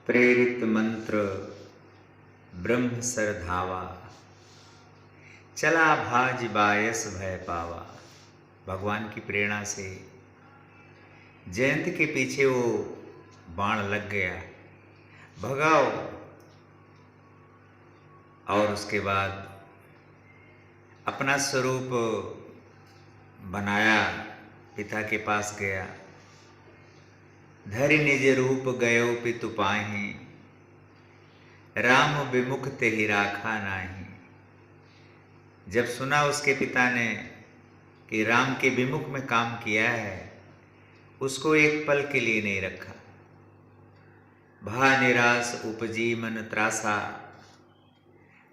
प्रेरित मंत्र ब्रह्म सर धावा, चला भाज बायस भय पावा। भगवान की प्रेरणा से जयंत के पीछे वो बाण लग गया, भगाओ। और उसके बाद अपना स्वरूप बनाया, पिता के पास गया। धरि निज रूप गयो पितु पाहि, राम विमुख तेहि राखा नाही। जब सुना उसके पिता ने कि राम के विमुख में काम किया है, उसको एक पल के लिए नहीं रखा। भा निराश उपजी मन त्रासा,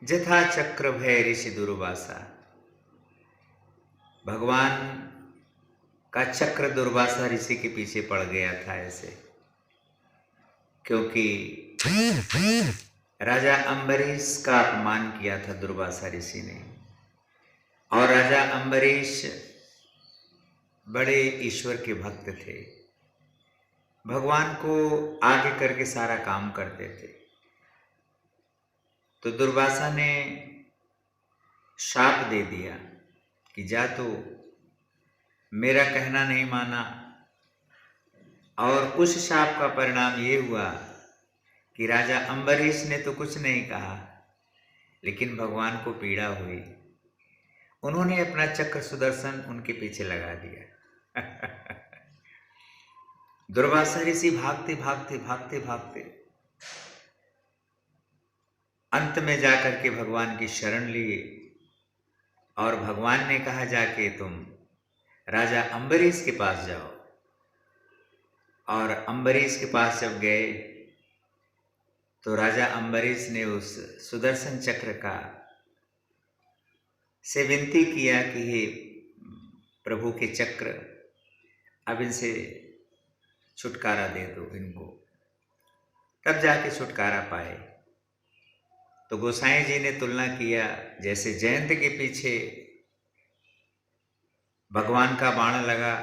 जथा चक्र भय ऋषि दुर्वासा। भगवान का चक्र दुर्वासा ऋषि के पीछे पड़ गया था ऐसे, क्योंकि राजा अम्बरीश का अपमान किया था दुर्वासा ऋषि ने। और राजा अम्बरीश बड़े ईश्वर के भक्त थे, भगवान को आगे करके सारा काम करते थे। तो दुर्वासा ने शाप दे दिया कि जा, तो मेरा कहना नहीं माना। और उस शाप का परिणाम ये हुआ कि राजा अम्बरीश ने तो कुछ नहीं कहा, लेकिन भगवान को पीड़ा हुई। उन्होंने अपना चक्र सुदर्शन उनके पीछे लगा दिया। दुर्वासा ऋषि भागते भागते भागते भागते अंत में जाकर के भगवान की शरण लिए। और भगवान ने कहा, जाके तुम राजा अम्बरीश के पास जाओ। और अम्बरीश के पास जब गए तो राजा अम्बरीश ने उस सुदर्शन चक्र का से विनती किया कि हे प्रभु के चक्र, अब इनसे छुटकारा दे दो इनको। तब जाके छुटकारा पाए। तो गोसाई जी ने तुलना किया, जैसे जयंत के पीछे भगवान का बाण लगा,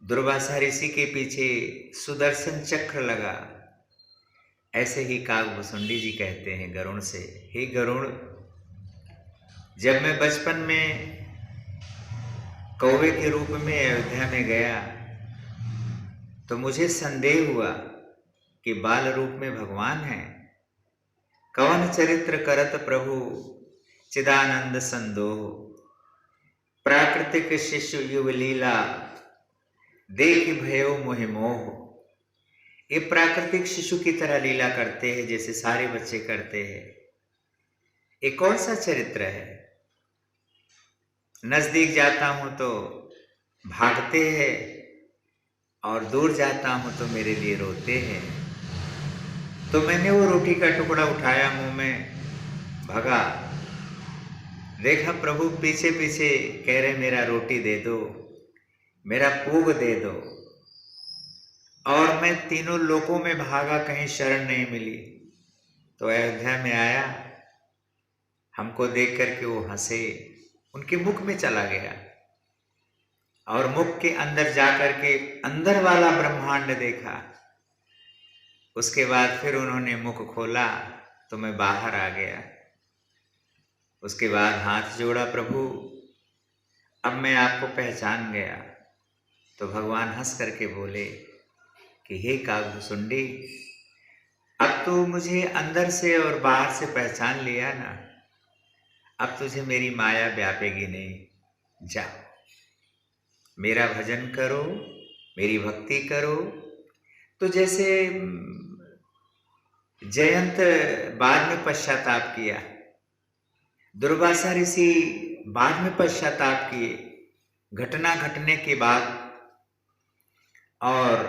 दुर्वासा ऋषि के पीछे सुदर्शन चक्र लगा, ऐसे ही काकभुसुंडी जी कहते हैं गरुण से, हे गरुण, जब मैं बचपन में कौवे के रूप में अयोध्या में गया तो मुझे संदेह हुआ कि बाल रूप में भगवान है। कवन चरित्र करत प्रभु चिदानंद संदोह, प्राकृतिक शिशु युव लीला देख भयो मोहि मोह। ये प्राकृतिक शिशु की तरह लीला करते हैं, जैसे सारे बच्चे करते हैं। ये कौन सा चरित्र है? नजदीक जाता हूं तो भागते हैं और दूर जाता हूं तो मेरे लिए रोते हैं। तो मैंने वो रोटी का टुकड़ा उठाया, मुंह में भगा, देखा प्रभु पीछे पीछे कह रहे मेरा रोटी दे दो, मेरा पूग दे दो। और मैं तीनों लोकों में भागा, कहीं शरण नहीं मिली। तो अयोध्या में आया, हमको देख करके वो हंसे, उनके मुख में चला गया। और मुख के अंदर जाकर के अंदर वाला ब्रह्मांड देखा। उसके बाद फिर उन्होंने मुख खोला तो मैं बाहर आ गया। उसके बाद हाथ जोड़ा, प्रभु अब मैं आपको पहचान गया। तो भगवान हंस करके बोले कि हे काकभुसुंडी, अब तो मुझे अंदर से और बाहर से पहचान लिया ना, अब तुझे मेरी माया व्यापेगी नहीं। जा, मेरा भजन करो, मेरी भक्ति करो। तो जैसे जयंत बाद में पश्चाताप किया, दुर्वासा ऋषि बाद में पश्चाताप किए घटना घटने के बाद, और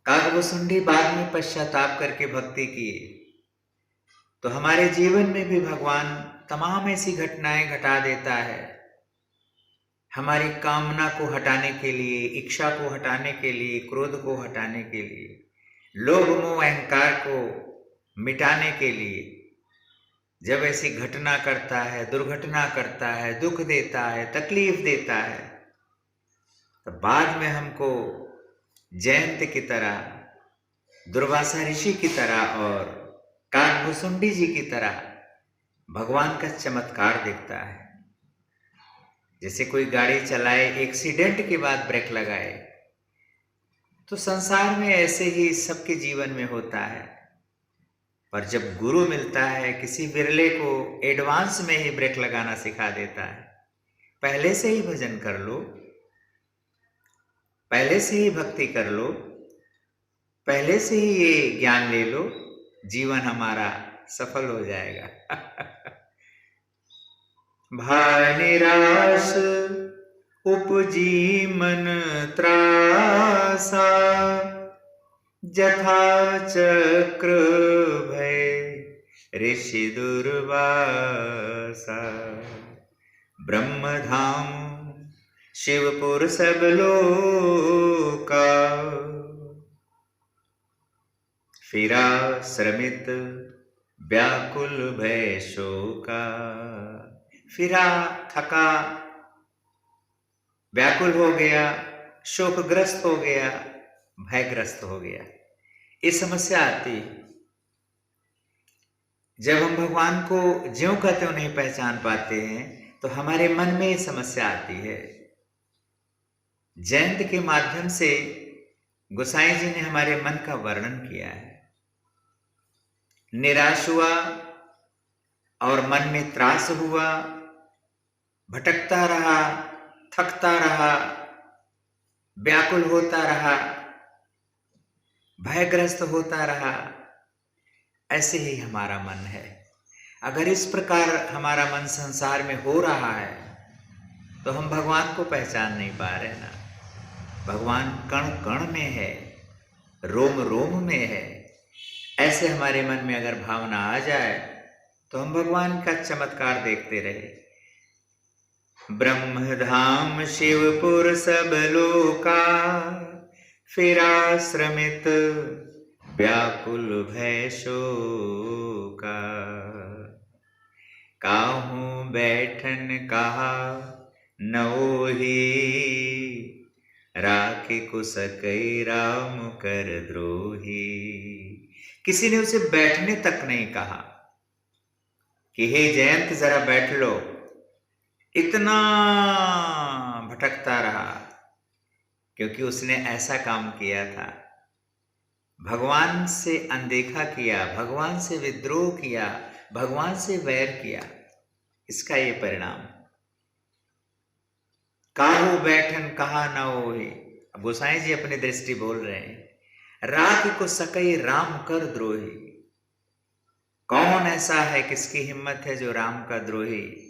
काकभुसुंडी बाद में पश्चाताप करके भक्ति किए। तो हमारे जीवन में भी भगवान तमाम ऐसी घटनाएं घटा देता है, हमारी कामना को हटाने के लिए, इच्छा को हटाने के लिए, क्रोध को हटाने के लिए, लोभ मोह अहंकार को मिटाने के लिए। जब ऐसी घटना करता है, दुर्घटना करता है, दुख देता है, तकलीफ देता है, तो बाद में हमको जयंत की तरह दुर्वासा ऋषि की तरह और काकभुसुंडी जी की तरह भगवान का चमत्कार दिखता है। जैसे कोई गाड़ी चलाए, एक्सीडेंट के बाद ब्रेक लगाए, तो संसार में ऐसे ही सबके जीवन में होता है। पर जब गुरु मिलता है, किसी बिरले को एडवांस में ही ब्रेक लगाना सिखा देता है। पहले से ही भजन कर लो, पहले से ही भक्ति कर लो, पहले से ही ये ज्ञान ले लो, जीवन हमारा सफल हो जाएगा। भय निराश उपजी मन त्रासा, जथा चक्र भय ऋषि दुर्वासा। ब्रह्मधाम शिवपुर सब लोका, फिरा श्रमित व्याकुल भय शोका। फिरा, थका, व्याकुल हो गया, शोकग्रस्त हो गया, भयग्रस्त हो गया। ये समस्या आती जब हम भगवान को ज्यों का त्यों नहीं पहचान पाते हैं, तो हमारे मन में ये समस्या आती है। जयंत के माध्यम से गोसाई जी ने हमारे मन का वर्णन किया है। निराश हुआ और मन में त्रास हुआ, भटकता रहा, थकता रहा, व्याकुल होता रहा, भयग्रस्त होता रहा। ऐसे ही हमारा मन है। अगर इस प्रकार हमारा मन संसार में हो रहा है, तो हम भगवान को पहचान नहीं पा रहे ना। भगवान कण कण में है, रोम रोम में है। ऐसे हमारे मन में अगर भावना आ जाए, तो हम भगवान का चमत्कार देखते रहे। ब्रह्मधाम शिवपुर सब लोका, फिरा श्रमित व्याकुल भय शोका। काहू बैठन कहा नओही, राखे को सकई राम कर द्रोही। किसी ने उसे बैठने तक नहीं कहा कि हे जयंत जरा बैठ लो। इतना भटकता रहा क्योंकि उसने ऐसा काम किया था, भगवान से अनदेखा किया, भगवान से विद्रोह किया, भगवान से वैर किया। इसका ये परिणाम। काहू बैठन कहा न होए। अब गोसाई जी अपनी दृष्टि बोल रहे हैं। राख को सकई राम कर द्रोही। कौन ऐसा है, किसकी हिम्मत है जो राम का द्रोही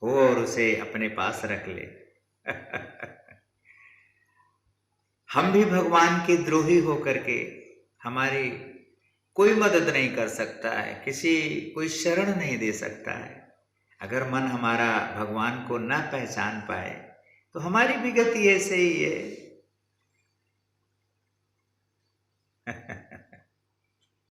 हो और उसे अपने पास रख ले। हम भी भगवान के द्रोही होकर के हमारी कोई मदद नहीं कर सकता है, कोई शरण नहीं दे सकता है। अगर मन हमारा भगवान को न पहचान पाए, तो हमारी भी गति ऐसे ही है।